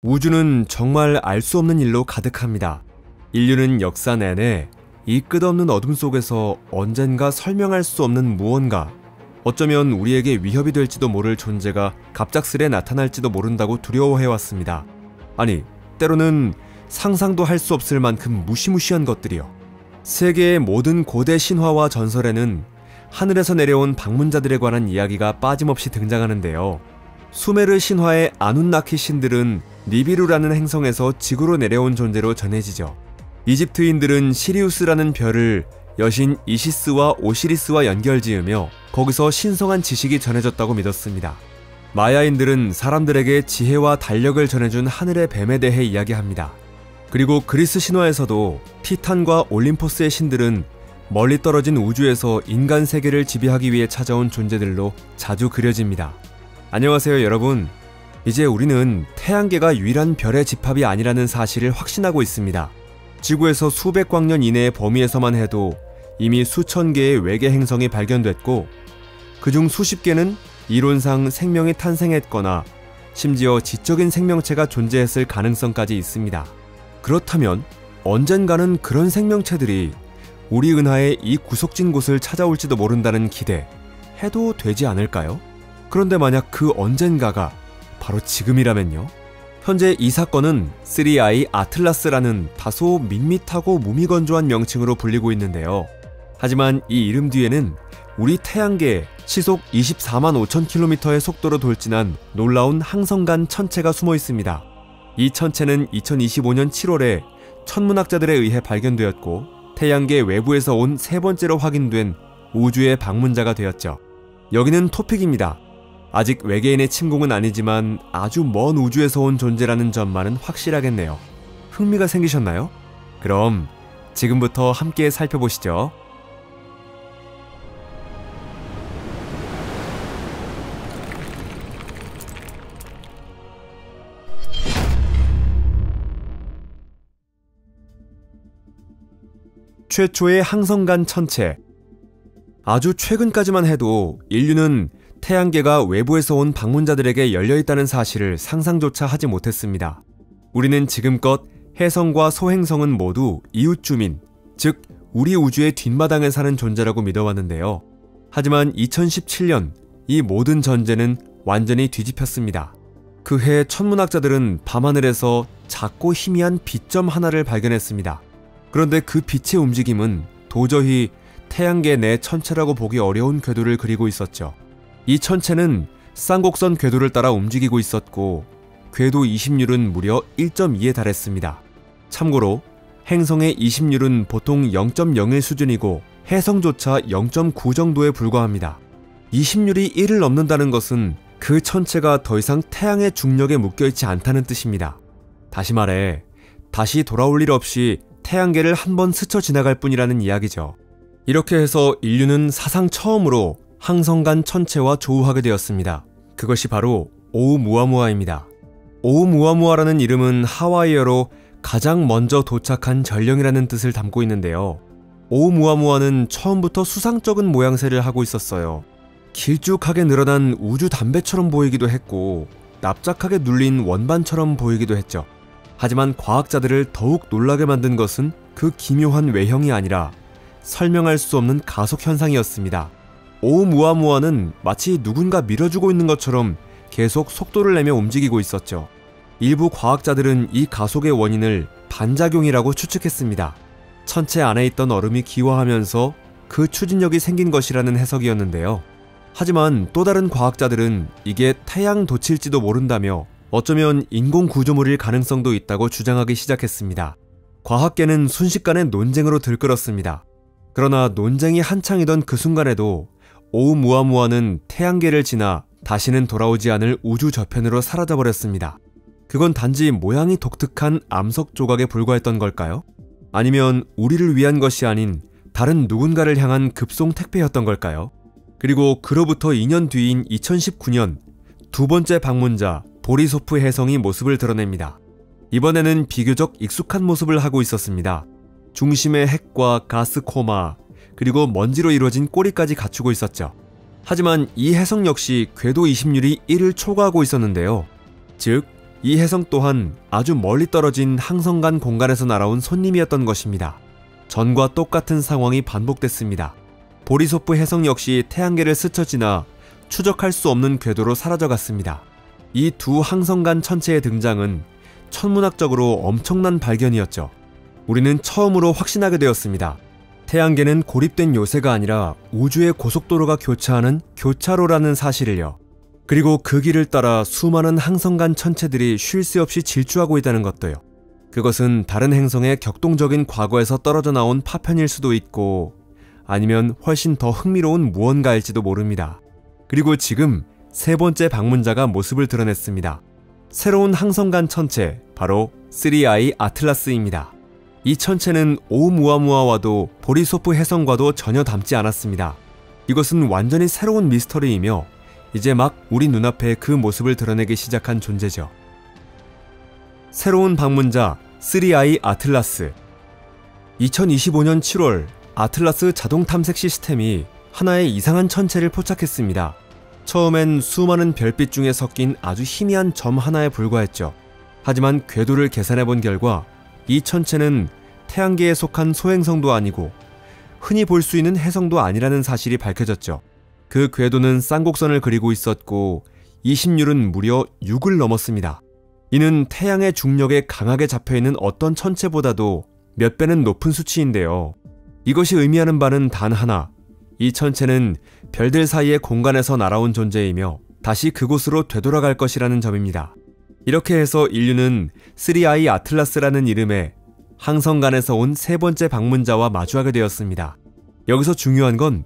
우주는 정말 알 수 없는 일로 가득합니다. 인류는 역사 내내 이 끝없는 어둠 속에서 언젠가 설명할 수 없는 무언가, 어쩌면 우리에게 위협이 될지도 모를 존재가 갑작스레 나타날지도 모른다고 두려워해왔습니다. 아니, 때로는 상상도 할 수 없을 만큼 무시무시한 것들이요. 세계의 모든 고대 신화와 전설에는 하늘에서 내려온 방문자들에 관한 이야기가 빠짐없이 등장하는데요. 수메르 신화의 아눈나키 신들은 니비루라는 행성에서 지구로 내려온 존재로 전해지죠. 이집트인들은 시리우스라는 별을 여신 이시스와 오시리스와 연결지으며 거기서 신성한 지식이 전해졌다고 믿었습니다. 마야인들은 사람들에게 지혜와 달력을 전해준 하늘의 뱀에 대해 이야기합니다. 그리고 그리스 신화에서도 티탄과 올림포스의 신들은 멀리 떨어진 우주에서 인간 세계를 지배하기 위해 찾아온 존재들로 자주 그려집니다. 안녕하세요 여러분. 이제 우리는 태양계가 유일한 별의 집합이 아니라는 사실을 확신하고 있습니다. 지구에서 수백 광년 이내의 범위에서만 해도 이미 수천 개의 외계 행성이 발견됐고, 그중 수십 개는 이론상 생명이 탄생했거나 심지어 지적인 생명체가 존재했을 가능성까지 있습니다. 그렇다면 언젠가는 그런 생명체들이 우리 은하의 이 구석진 곳을 찾아올지도 모른다는 기대 해도 되지 않을까요? 그런데 만약 그 언젠가가 바로 지금이라면요? 현재 이 사건은 3I 아틀라스라는 다소 밋밋하고 무미건조한 명칭으로 불리고 있는데요. 하지만 이 이름 뒤에는 우리 태양계에 시속 24만 5천 km의 속도로 돌진한 놀라운 항성간 천체가 숨어 있습니다. 이 천체는 2025년 7월에 천문학자들에 의해 발견되었고, 태양계 외부에서 온 세 번째로 확인된 우주의 방문자가 되었죠. 여기는 토픽입니다. 아직 외계인의 침공은 아니지만 아주 먼 우주에서 온 존재라는 점만은 확실하겠네요. 흥미가 생기셨나요? 그럼 지금부터 함께 살펴보시죠. 최초의 항성간 천체. 아주 최근까지만 해도 인류는 태양계가 외부에서 온 방문자들에게 열려있다는 사실을 상상조차 하지 못했습니다. 우리는 지금껏 해성과 소행성은 모두 이웃 주민, 즉 우리 우주의 뒷마당에 사는 존재라고 믿어왔는데요. 하지만 2017년 이 모든 전제는 완전히 뒤집혔습니다. 그해 천문학자들은 밤하늘에서 작고 희미한 빛점 하나를 발견했습니다. 그런데 그 빛의 움직임은 도저히 태양계 내 천체라고 보기 어려운 궤도를 그리고 있었죠. 이 천체는 쌍곡선 궤도를 따라 움직이고 있었고, 궤도 이심률은 무려 1.2에 달했습니다. 참고로 행성의 이심률은 보통 0.01 수준이고 해성조차 0.9 정도에 불과합니다. 이심률이 1을 넘는다는 것은 그 천체가 더 이상 태양의 중력에 묶여있지 않다는 뜻입니다. 다시 말해, 다시 돌아올 일 없이 태양계를 한번 스쳐 지나갈 뿐이라는 이야기죠. 이렇게 해서 인류는 사상 처음으로 항성간 천체와 조우하게 되었습니다. 그것이 바로 오umuamua 입니다. 오umuamua라는 이름은 하와이어로 가장 먼저 도착한 전령이라는 뜻을 담고 있는데요. 오umuamua는 처음부터 수상쩍은 모양새를 하고 있었어요. 길쭉하게 늘어난 우주 담배처럼 보이기도 했고, 납작하게 눌린 원반처럼 보이기도 했죠. 하지만 과학자들을 더욱 놀라게 만든 것은 그 기묘한 외형이 아니라 설명할 수 없는 가속 현상이었습니다. 오umuamua는 마치 누군가 밀어주고 있는 것처럼 계속 속도를 내며 움직이고 있었죠. 일부 과학자들은 이 가속의 원인을 반작용이라고 추측했습니다. 천체 안에 있던 얼음이 기화하면서 그 추진력이 생긴 것이라는 해석이었는데요. 하지만 또 다른 과학자들은 이게 태양 돛일지도 모른다며 어쩌면 인공 구조물일 가능성도 있다고 주장하기 시작했습니다. 과학계는 순식간에 논쟁으로 들끓었습니다. 그러나 논쟁이 한창이던 그 순간에도 오umuamua는 태양계를 지나 다시는 돌아오지 않을 우주 저편으로 사라져버렸습니다. 그건 단지 모양이 독특한 암석 조각에 불과했던 걸까요? 아니면 우리를 위한 것이 아닌 다른 누군가를 향한 급송 택배였던 걸까요? 그리고 그로부터 2년 뒤인 2019년 두 번째 방문자 보리소프 혜성이 모습을 드러냅니다. 이번에는 비교적 익숙한 모습을 하고 있었습니다. 중심의 핵과 가스 코마, 그리고 먼지로 이루어진 꼬리까지 갖추고 있었죠. 하지만 이 혜성 역시 궤도 이심률이 1을 초과하고 있었는데요. 즉 이 혜성 또한 아주 멀리 떨어진 항성간 공간에서 날아온 손님이었던 것입니다. 전과 똑같은 상황이 반복됐습니다. 보리소프 혜성 역시 태양계를 스쳐 지나 추적할 수 없는 궤도로 사라져갔습니다. 이 두 항성간 천체의 등장은 천문학적으로 엄청난 발견이었죠. 우리는 처음으로 확신하게 되었습니다. 태양계는 고립된 요새가 아니라 우주의 고속도로가 교차하는 교차로라는 사실을요. 그리고 그 길을 따라 수많은 항성간 천체들이 쉴 새 없이 질주하고 있다는 것도요. 그것은 다른 행성의 격동적인 과거에서 떨어져 나온 파편일 수도 있고 아니면 훨씬 더 흥미로운 무언가일지도 모릅니다. 그리고 지금 세 번째 방문자가 모습을 드러냈습니다. 새로운 항성간 천체, 바로 3I 아틀라스입니다. 이 천체는 오umu아무아와도 보리소프 혜성과도 전혀 닮지 않았습니다. 이것은 완전히 새로운 미스터리이며 이제 막 우리 눈앞에 그 모습을 드러내기 시작한 존재죠. 새로운 방문자 3I 아틀라스. 2025년 7월 아틀라스 자동 탐색 시스템이 하나의 이상한 천체를 포착했습니다. 처음엔 수많은 별빛 중에 섞인 아주 희미한 점 하나에 불과했죠. 하지만 궤도를 계산해본 결과 이 천체는 태양계에 속한 소행성도 아니고 흔히 볼 수 있는 혜성도 아니라는 사실이 밝혀졌죠. 그 궤도는 쌍곡선을 그리고 있었고 20률은 무려 6을 넘었습니다. 이는 태양의 중력에 강하게 잡혀있는 어떤 천체보다도 몇 배는 높은 수치인데요. 이것이 의미하는 바는 단 하나, 이 천체는 별들 사이의 공간에서 날아온 존재이며 다시 그곳으로 되돌아갈 것이라는 점입니다. 이렇게 해서 인류는 3I 아틀라스라는 이름의 항성간에서 온 세 번째 방문자와 마주하게 되었습니다. 여기서 중요한 건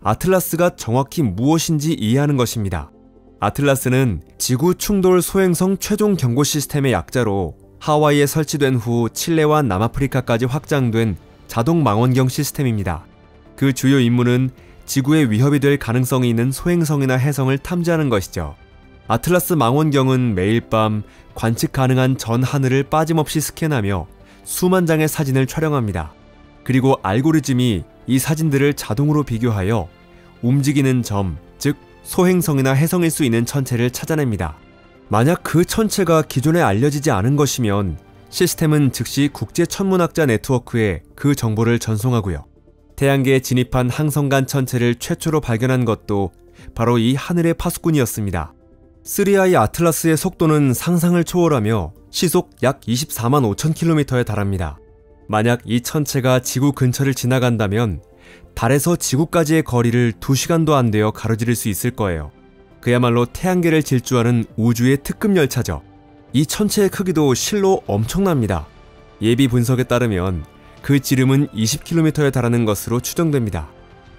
아틀라스가 정확히 무엇인지 이해하는 것입니다. 아틀라스는 지구 충돌 소행성 최종 경고 시스템의 약자로 하와이에 설치된 후 칠레와 남아프리카까지 확장된 자동 망원경 시스템입니다. 그 주요 임무는 지구에 위협이 될 가능성이 있는 소행성이나 혜성을 탐지하는 것이죠. 아틀라스 망원경은 매일 밤 관측 가능한 전 하늘을 빠짐없이 스캔하며 수만 장의 사진을 촬영합니다. 그리고 알고리즘이 이 사진들을 자동으로 비교하여 움직이는 점, 즉 소행성이나 혜성일 수 있는 천체를 찾아냅니다. 만약 그 천체가 기존에 알려지지 않은 것이면 시스템은 즉시 국제천문학자 네트워크에 그 정보를 전송하고요. 태양계에 진입한 항성간 천체를 최초로 발견한 것도 바로 이 하늘의 파수꾼이었습니다. 3I 아틀라스의 속도는 상상을 초월하며 시속 약 24만 5천 km에 달합니다. 만약 이 천체가 지구 근처를 지나간다면 달에서 지구까지의 거리를 2시간도 안 되어 가로지를 수 있을 거예요. 그야말로 태양계를 질주하는 우주의 특급 열차죠. 이 천체의 크기도 실로 엄청납니다. 예비 분석에 따르면 그 지름은 20km에 달하는 것으로 추정됩니다.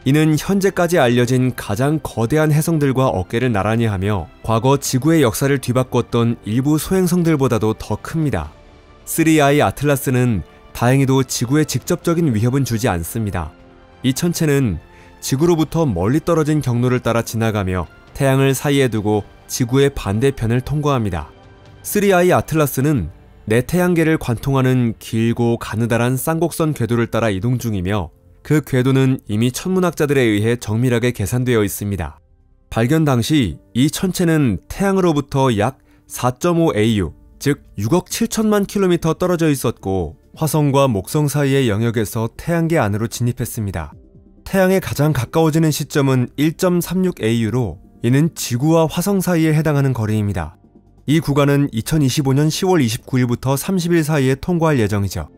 이는 현재까지 알려진 가장 거대한 혜성들과 어깨를 나란히 하며 과거 지구의 역사를 뒤바꿨던 일부 소행성들보다도 더 큽니다. 3I 아틀라스는 다행히도 지구에 직접적인 위협은 주지 않습니다. 이 천체는 지구로부터 멀리 떨어진 경로를 따라 지나가며 태양을 사이에 두고 지구의 반대편을 통과합니다. 3I 아틀라스는 내 태양계를 관통하는 길고 가느다란 쌍곡선 궤도를 따라 이동 중이며 그 궤도는 이미 천문학자들에 의해 정밀하게 계산되어 있습니다. 발견 당시 이 천체는 태양으로부터 약 4.5 AU, 즉 6억 7천만 킬로미터 떨어져 있었고 화성과 목성 사이의 영역에서 태양계 안으로 진입했습니다. 태양에 가장 가까워지는 시점은 1.36 AU로 이는 지구와 화성 사이에 해당하는 거리입니다. 이 구간은 2025년 10월 29일부터 30일 사이에 통과할 예정이죠.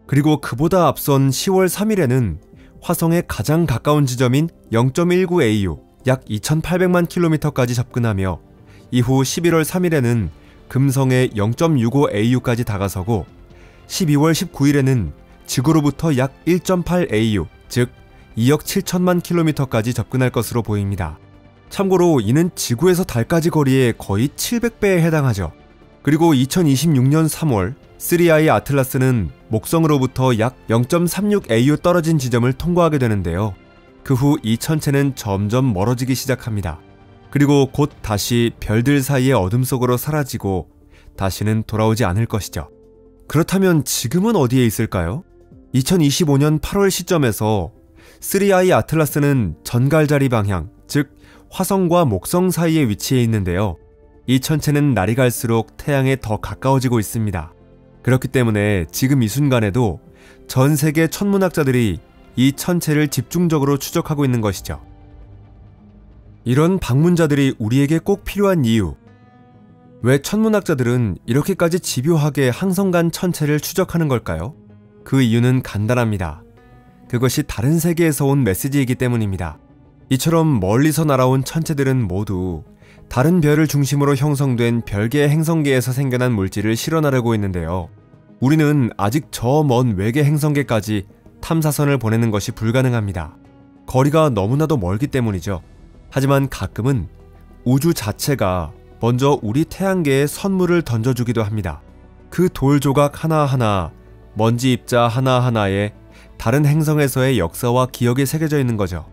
그리고 그보다 앞선 10월 3일에는 화성의 가장 가까운 지점인 0.19 AU, 약 2,800만 킬로미터까지 접근하며 이후 11월 3일에는 금성의 0.65 AU까지 다가서고 12월 19일에는 지구로부터 약 1.8 AU, 즉 2억 7천만 킬로미터까지 접근할 것으로 보입니다. 참고로 이는 지구에서 달까지 거리의 거의 700배에 해당하죠. 그리고 2026년 3월 3I 아틀라스는 목성으로부터 약 0.36 AU 떨어진 지점을 통과하게 되는데요. 그 후 이 천체는 점점 멀어지기 시작합니다. 그리고 곧 다시 별들 사이의 어둠 속으로 사라지고 다시는 돌아오지 않을 것이죠. 그렇다면 지금은 어디에 있을까요? 2025년 8월 시점에서 3I 아틀라스는 전갈자리 방향, 즉 화성과 목성 사이에 위치해 있는데요. 이 천체는 날이 갈수록 태양에 더 가까워지고 있습니다. 그렇기 때문에 지금 이 순간에도 전 세계 천문학자들이 이 천체를 집중적으로 추적하고 있는 것이죠. 이런 방문자들이 우리에게 꼭 필요한 이유, 왜 천문학자들은 이렇게까지 집요하게 항성간 천체를 추적하는 걸까요? 그 이유는 간단합니다. 그것이 다른 세계에서 온 메시지이기 때문입니다. 이처럼 멀리서 날아온 천체들은 모두 다른 별을 중심으로 형성된 별개의 행성계에서 생겨난 물질을 실현하려고 했는데요. 우리는 아직 저 먼 외계 행성계까지 탐사선을 보내는 것이 불가능합니다. 거리가 너무나도 멀기 때문이죠. 하지만 가끔은 우주 자체가 먼저 우리 태양계에 선물을 던져주기도 합니다. 그 돌 조각 하나하나, 먼지 입자 하나하나에 다른 행성에서의 역사와 기억이 새겨져 있는 거죠.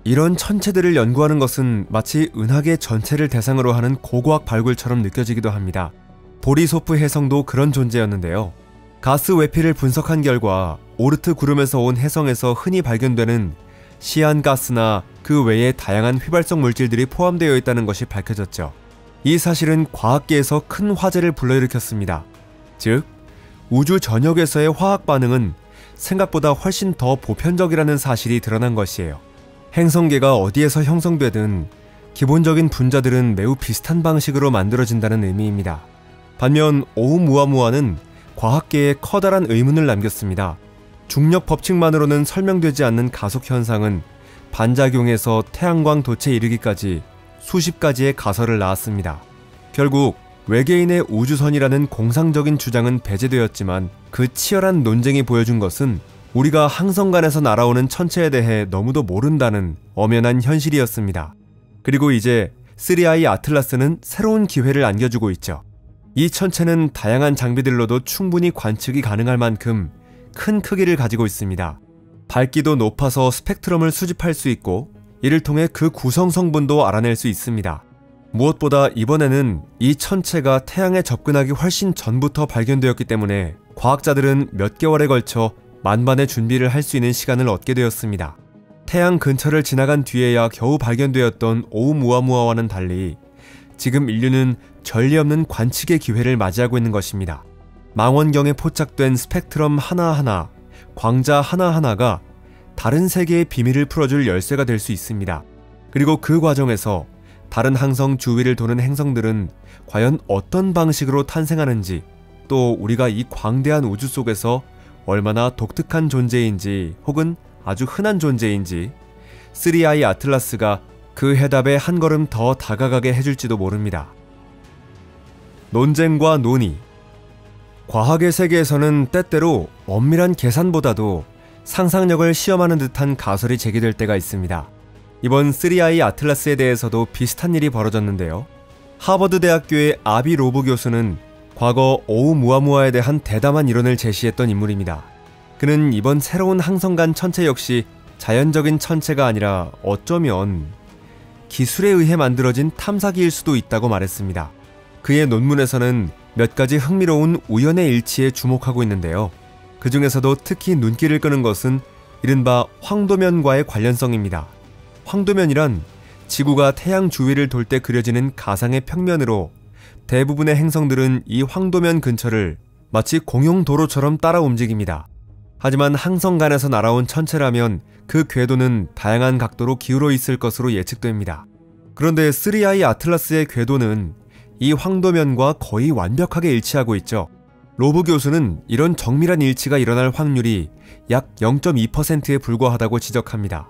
이런 천체들을 연구하는 것은 마치 은하계 전체를 대상으로 하는 고고학 발굴처럼 느껴지기도 합니다. 보리소프 해성도 그런 존재였는데요. 가스 외피를 분석한 결과 오르트 구름에서 온 해성에서 흔히 발견되는 시안가스나 그 외의 다양한 휘발성 물질들이 포함되어 있다는 것이 밝혀졌죠. 이 사실은 과학계에서 큰 화제를 불러일으켰습니다. 즉, 우주 전역에서의 화학 반응은 생각보다 훨씬 더 보편적이라는 사실이 드러난 것이에요. 행성계가 어디에서 형성되든 기본적인 분자들은 매우 비슷한 방식으로 만들어진다는 의미입니다. 반면 오umu아무아는 과학계에 커다란 의문을 남겼습니다. 중력 법칙만으로는 설명되지 않는 가속 현상은 반작용에서 태양광 돛에 이르기까지 수십 가지의 가설을 낳았습니다. 결국 외계인의 우주선이라는 공상적인 주장은 배제되었지만 그 치열한 논쟁이 보여준 것은 우리가 항성간에서 날아오는 천체에 대해 너무도 모른다는 엄연한 현실이었습니다. 그리고 이제 3I 아틀라스는 새로운 기회를 안겨주고 있죠. 이 천체는 다양한 장비들로도 충분히 관측이 가능할 만큼 큰 크기를 가지고 있습니다. 밝기도 높아서 스펙트럼을 수집할 수 있고 이를 통해 그 구성 성분도 알아낼 수 있습니다. 무엇보다 이번에는 이 천체가 태양에 접근하기 훨씬 전부터 발견되었기 때문에 과학자들은 몇 개월에 걸쳐 만반의 준비를 할 수 있는 시간을 얻게 되었습니다. 태양 근처를 지나간 뒤에야 겨우 발견되었던 오umu아무아와는 달리 지금 인류는 전례 없는 관측의 기회를 맞이하고 있는 것입니다. 망원경에 포착된 스펙트럼 하나하나, 광자 하나하나가 다른 세계의 비밀을 풀어줄 열쇠가 될 수 있습니다. 그리고 그 과정에서 다른 항성 주위를 도는 행성들은 과연 어떤 방식으로 탄생하는지, 또 우리가 이 광대한 우주 속에서 얼마나 독특한 존재인지 혹은 아주 흔한 존재인지 3I 아틀라스가 그 해답에 한 걸음 더 다가가게 해줄지도 모릅니다. 논쟁과 논의. 과학의 세계에서는 때때로 엄밀한 계산보다도 상상력을 시험하는 듯한 가설이 제기될 때가 있습니다. 이번 3I 아틀라스에 대해서도 비슷한 일이 벌어졌는데요. 하버드 대학교의 아비 로브 교수는 과거 오umu아무아에 대한 대담한 이론을 제시했던 인물입니다. 그는 이번 새로운 항성간 천체 역시 자연적인 천체가 아니라 어쩌면 기술에 의해 만들어진 탐사기일 수도 있다고 말했습니다. 그의 논문에서는 몇 가지 흥미로운 우연의 일치에 주목하고 있는데요. 그 중에서도 특히 눈길을 끄는 것은 이른바 황도면과의 관련성입니다. 황도면이란 지구가 태양 주위를 돌 때 그려지는 가상의 평면으로 대부분의 행성들은 이 황도면 근처를 마치 공용도로처럼 따라 움직입니다. 하지만 항성간에서 날아온 천체라면 그 궤도는 다양한 각도로 기울어 있을 것으로 예측됩니다. 그런데 3I 아틀라스의 궤도는 이 황도면과 거의 완벽하게 일치하고 있죠. 로브 교수는 이런 정밀한 일치가 일어날 확률이 약 0.2%에 불과하다고 지적합니다.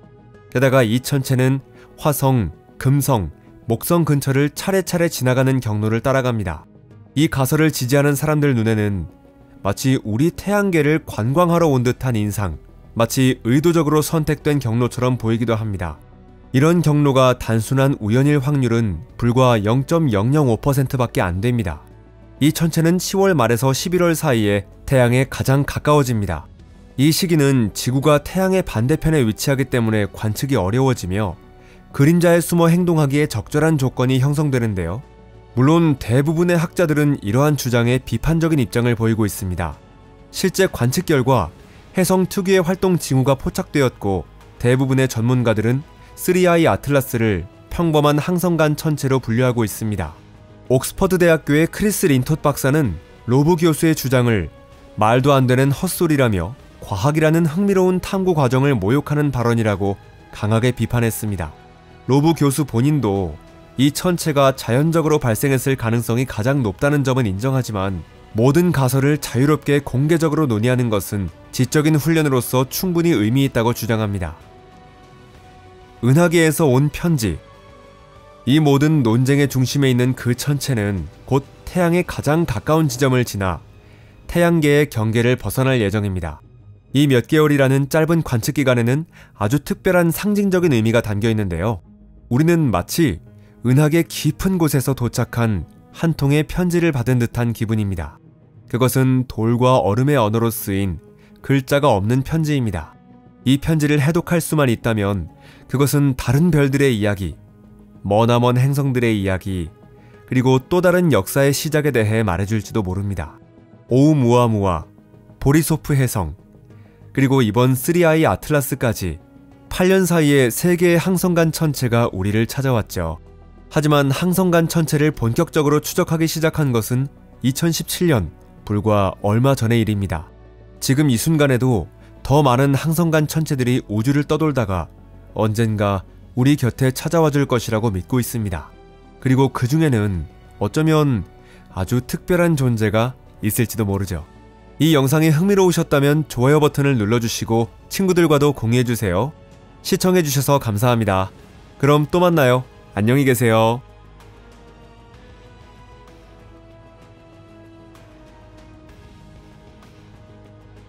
게다가 이 천체는 화성, 금성, 목성 근처를 차례차례 지나가는 경로를 따라갑니다. 이 가설을 지지하는 사람들 눈에는 마치 우리 태양계를 관광하러 온 듯한 인상, 마치 의도적으로 선택된 경로처럼 보이기도 합니다. 이런 경로가 단순한 우연일 확률은 불과 0.005%밖에 안 됩니다. 이 천체는 10월 말에서 11월 사이에 태양에 가장 가까워집니다. 이 시기는 지구가 태양의 반대편에 위치하기 때문에 관측이 어려워지며 그림자에 숨어 행동하기에 적절한 조건이 형성되는데요. 물론 대부분의 학자들은 이러한 주장에 비판적인 입장을 보이고 있습니다. 실제 관측 결과 해성 특유의 활동 징후가 포착되었고 대부분의 전문가들은 3I 아틀라스를 평범한 항성간 천체로 분류하고 있습니다. 옥스퍼드 대학교의 크리스 린톳 박사는 로브 교수의 주장을 말도 안 되는 헛소리라며 과학이라는 흥미로운 탐구 과정을 모욕하는 발언이라고 강하게 비판했습니다. 로브 교수 본인도 이 천체가 자연적으로 발생했을 가능성이 가장 높다는 점은 인정하지만 모든 가설을 자유롭게 공개적으로 논의하는 것은 지적인 훈련으로서 충분히 의미 있다고 주장합니다. 은하계에서 온 편지. 이 모든 논쟁의 중심에 있는 그 천체는 곧 태양의 가장 가까운 지점을 지나 태양계의 경계를 벗어날 예정입니다. 이 몇 개월이라는 짧은 관측 기간에는 아주 특별한 상징적인 의미가 담겨 있는데요. 우리는 마치 은하계 깊은 곳에서 도착한 한 통의 편지를 받은 듯한 기분입니다. 그것은 돌과 얼음의 언어로 쓰인 글자가 없는 편지입니다. 이 편지를 해독할 수만 있다면 그것은 다른 별들의 이야기, 머나먼 행성들의 이야기, 그리고 또 다른 역사의 시작에 대해 말해줄지도 모릅니다. 오umuamua, 보리소프 해성, 그리고 이번 3I 아틀라스까지 8년 사이에 3개의 항성간 천체가 우리를 찾아왔죠. 하지만 항성간 천체를 본격적으로 추적하기 시작한 것은 2017년, 불과 얼마 전의 일입니다. 지금 이 순간에도 더 많은 항성간 천체들이 우주를 떠돌다가 언젠가 우리 곁에 찾아와 줄 것이라고 믿고 있습니다. 그리고 그 중에는 어쩌면 아주 특별한 존재가 있을지도 모르죠. 이 영상이 흥미로우셨다면 좋아요 버튼을 눌러주시고 친구들과도 공유해주세요. 시청해주셔서 감사합니다. 그럼 또 만나요. 안녕히 계세요.